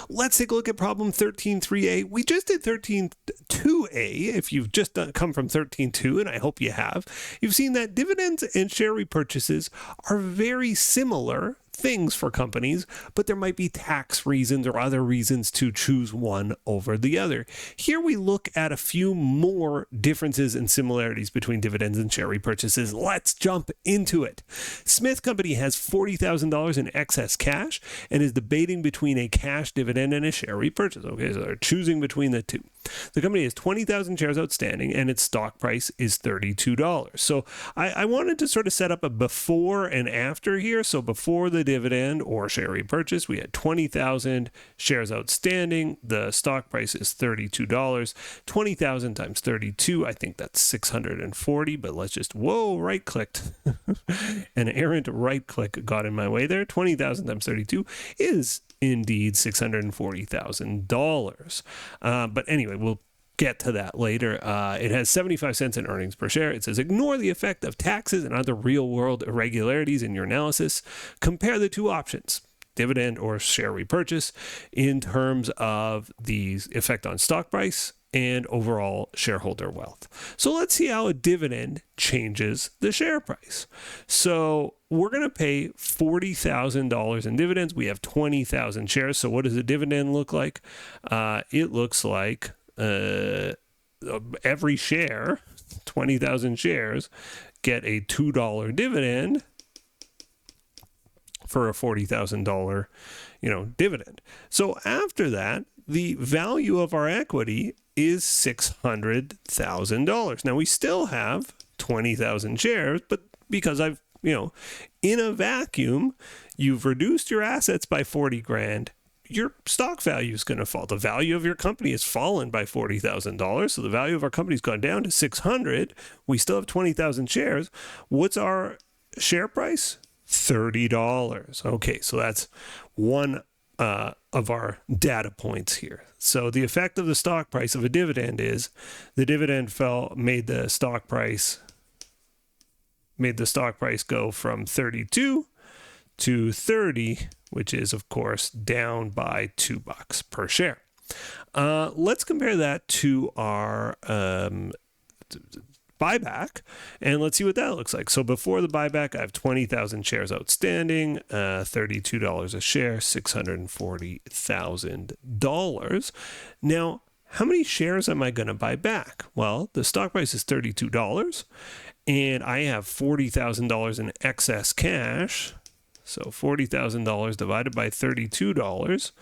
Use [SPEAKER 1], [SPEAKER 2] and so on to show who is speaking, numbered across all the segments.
[SPEAKER 1] Let's take a look at problem 13.3a. We just did 13.2a. If you've just come from 13.2, and I hope you have, you've seen that dividends and share repurchases are very similar things for companies, but there might be tax reasons or other reasons to choose one over the other. Here we look at a few more differences and similarities between dividends and share repurchases. Let's jump into it. Smith Company has $40,000 in excess cash and is debating between a cash dividend and a share repurchase. Okay, so they're choosing between the two. The company has 20,000 shares outstanding and its stock price is $32. So I wanted to sort of set up a before and after here. So before the dividend or share repurchase, we had 20,000 shares outstanding. The stock price is $32. 20,000 times 32, I think that's 640, but let's just, right clicked. An errant right click got in my way there. 20,000 times 32 is indeed $640,000. But anyway, we'll get to that later. It has 75 cents in earnings per share. It says, ignore the effect of taxes and other real-world irregularities in your analysis. Compare the two options, dividend or share repurchase, in terms of the effect on stock price and overall shareholder wealth. So let's see how a dividend changes the share price. So we're going to pay $40,000 in dividends. We have 20,000 shares. So what does a dividend look like? It looks like every share, 20,000 shares, get a $2 dividend for a $40,000, dividend. So after that, the value of our equity is $600,000. Now we still have 20,000 shares, but because I've, in a vacuum, you've reduced your assets by 40 grand, your stock value is going to fall. The value of your company has fallen by $40,000. So the value of our company's gone down to 600. We still have 20,000 shares. What's our share price? $30. Okay, so that's one of our data points here. So the effect of the stock price of a dividend is the dividend made the stock price go from 32 to 30, which is of course down by $2 per share. Let's compare that to our buyback, and let's see what that looks like. So before the buyback, I have 20,000 shares outstanding, $32 a share, $640,000. Now, how many shares am I going to buy back? Well, the stock price is $32, and I have $40,000 in excess cash. So $40,000 divided by $32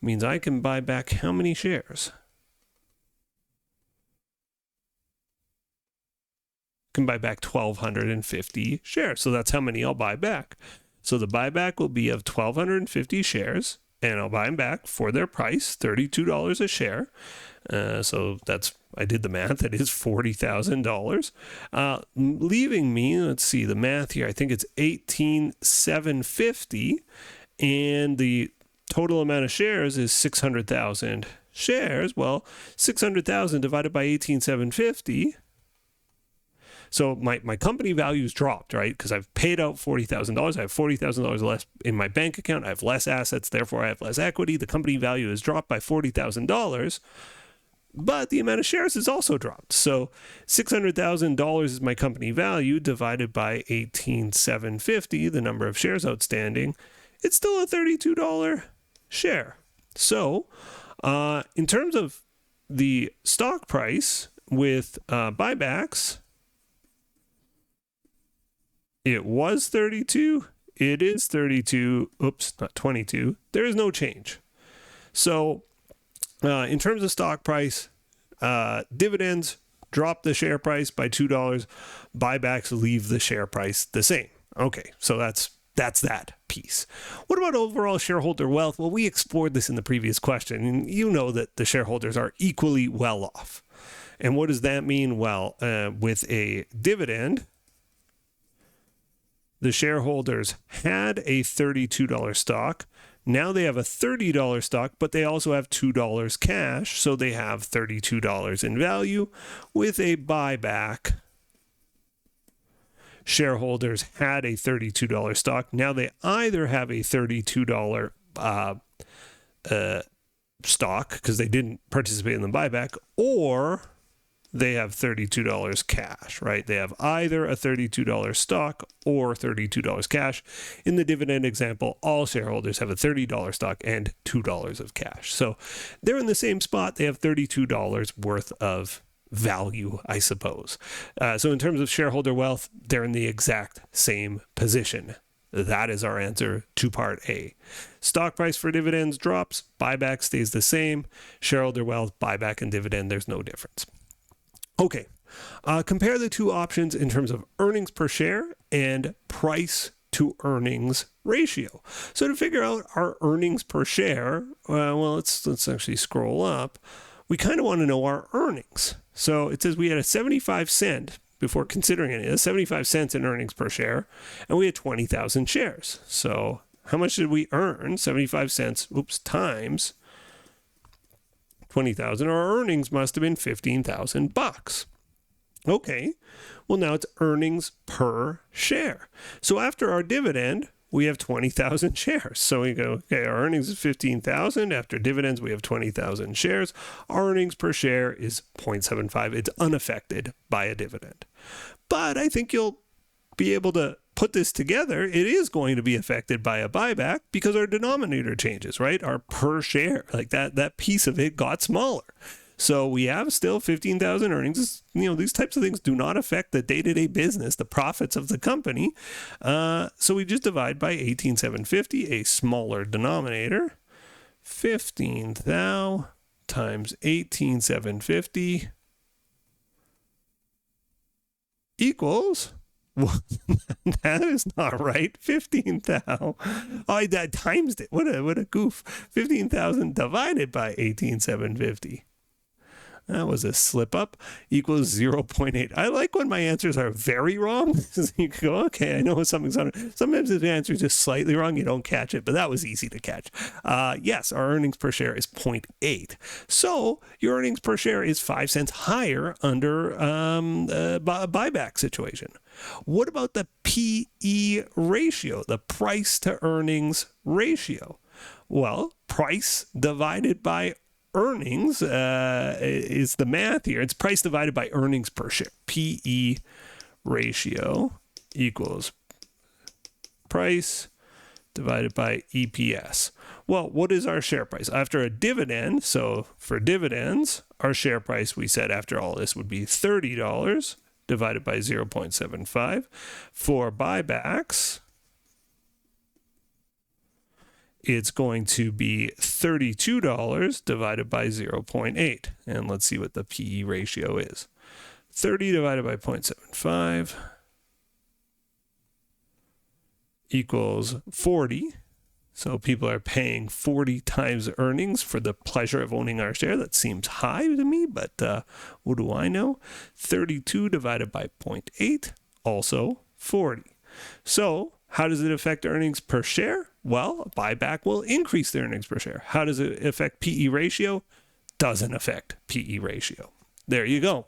[SPEAKER 1] means I can buy back how many shares? Can buy back 1,250 shares. So that's how many I'll buy back. So the buyback will be of 1,250 shares, and I'll buy them back for their price, $32 a share. So I did the math, that is $40,000. Leaving me, let's see the math here, I think it's 18,750, and the total amount of shares is 600,000 shares. Well, 600,000 divided by 18,750. So my company value's dropped, right? Because I've paid out $40,000. I have $40,000 less in my bank account. I have less assets. Therefore, I have less equity. The company value has dropped by $40,000. But the amount of shares has also dropped. So $600,000 is my company value divided by 18,750, the number of shares outstanding. It's still a $32 share. So in terms of the stock price with buybacks, it was 32. It is 32. Oops, not 22. There is no change. So in terms of stock price, dividends drop the share price by $2. Buybacks leave the share price the same. Okay, so that's that piece. What about overall shareholder wealth? Well, we explored this in the previous question, and you know that the shareholders are equally well off. And what does that mean? Well, with a dividend, the shareholders had a $32 stock. Now they have a $30 stock, but they also have $2 cash, so they have $32 in value. With a buyback, shareholders had a $32 stock. Now they either have a $32 stock because they didn't participate in the buyback, or they have $32 cash, right? They have either a $32 stock or $32 cash. In the dividend example, all shareholders have a $30 stock and $2 of cash. So they're in the same spot. They have $32 worth of value, I suppose. So in terms of shareholder wealth, they're in the exact same position. That is our answer to part A. Stock price for dividends drops, buyback stays the same. Shareholder wealth, buyback and dividend, there's no difference. Okay, compare the two options in terms of earnings per share and price to earnings ratio. So to figure out our earnings per share, let's actually scroll up. We kind of want to know our earnings. So it says we had a 75 cent, before considering it, 75 cents in earnings per share, and we had 20,000 shares. So how much did we earn? 75 cents, times 20,000, our earnings must have been $15,000. Okay, well now it's earnings per share. So after our dividend, we have 20,000 shares. So we go, okay, our earnings is 15,000. After dividends, we have 20,000 shares. Our earnings per share is 0.75. It's unaffected by a dividend. But I think you'll be able to put this together. It is going to be affected by a buyback because our denominator changes, right? Our per share, like that piece of it got smaller. So we have still 15,000 earnings. These types of things do not affect the day-to-day business, the profits of the company. So we just divide by 18,750, a smaller denominator. 15,000 times 18,750 equals... Well, that is not right. 15,000. Oh, I times it. What a goof. 15,000 divided by 18,750. That was a slip up, equals 0.8. I like when my answers are very wrong. You go, okay, I know something's on it. Sometimes if the answer is just slightly wrong, you don't catch it, but that was easy to catch. Yes, our earnings per share is 0.8. So your earnings per share is 5 cents higher under a buyback situation. What about the PE ratio, the price to earnings ratio? Well, price divided by earnings is the math here. It's price divided by earnings per share. PE ratio equals price divided by EPS. Well, what is our share price? After a dividend, so for dividends, our share price, we said after all this, would be $30 divided by 0.75. For buybacks, it's going to be $32 divided by 0.8. And let's see what the PE ratio is. 30 divided by 0.75 equals 40. So people are paying 40 times earnings for the pleasure of owning our share. That seems high to me, but what do I know? 32 divided by 0.8, also 40. So how does it affect earnings per share? Well, a buyback will increase the earnings per share. How does it affect PE ratio? Doesn't affect PE ratio. There you go.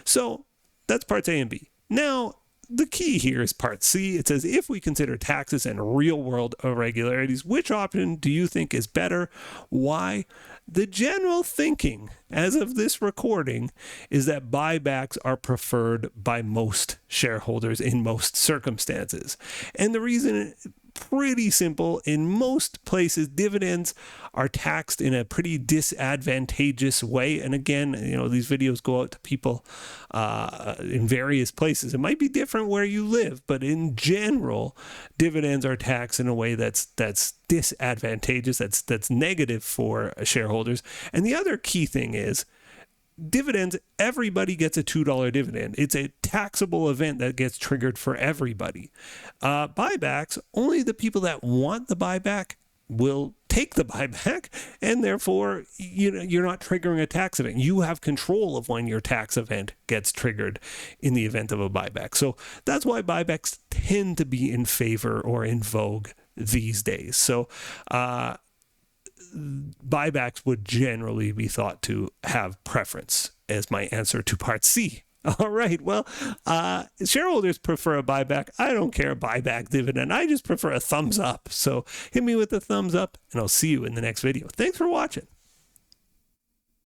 [SPEAKER 1] So that's parts A and B. Now, the key here is part C. It says, if we consider taxes and real-world irregularities, which option do you think is better? Why? The general thinking, as of this recording, is that buybacks are preferred by most shareholders in most circumstances. And the reason, pretty simple. In most places, dividends are taxed in a pretty disadvantageous way. And again, these videos go out to people in various places. It might be different where you live, but in general, dividends are taxed in a way that's disadvantageous, that's negative for shareholders. And the other key thing is, dividends, everybody gets a $2 dividend. It's a taxable event that gets triggered for everybody. Buybacks, only the people that want the buyback will take the buyback, and therefore you're not triggering a tax event. You have control of when your tax event gets triggered in the event of a buyback. So that's why buybacks tend to be in favor or in vogue these days. So buybacks would generally be thought to have preference, as my answer to part C. All right, well, shareholders prefer a buyback. I don't care, buyback, dividend. I just prefer a thumbs up. So hit me with a thumbs up, and I'll see you in the next video. Thanks for watching.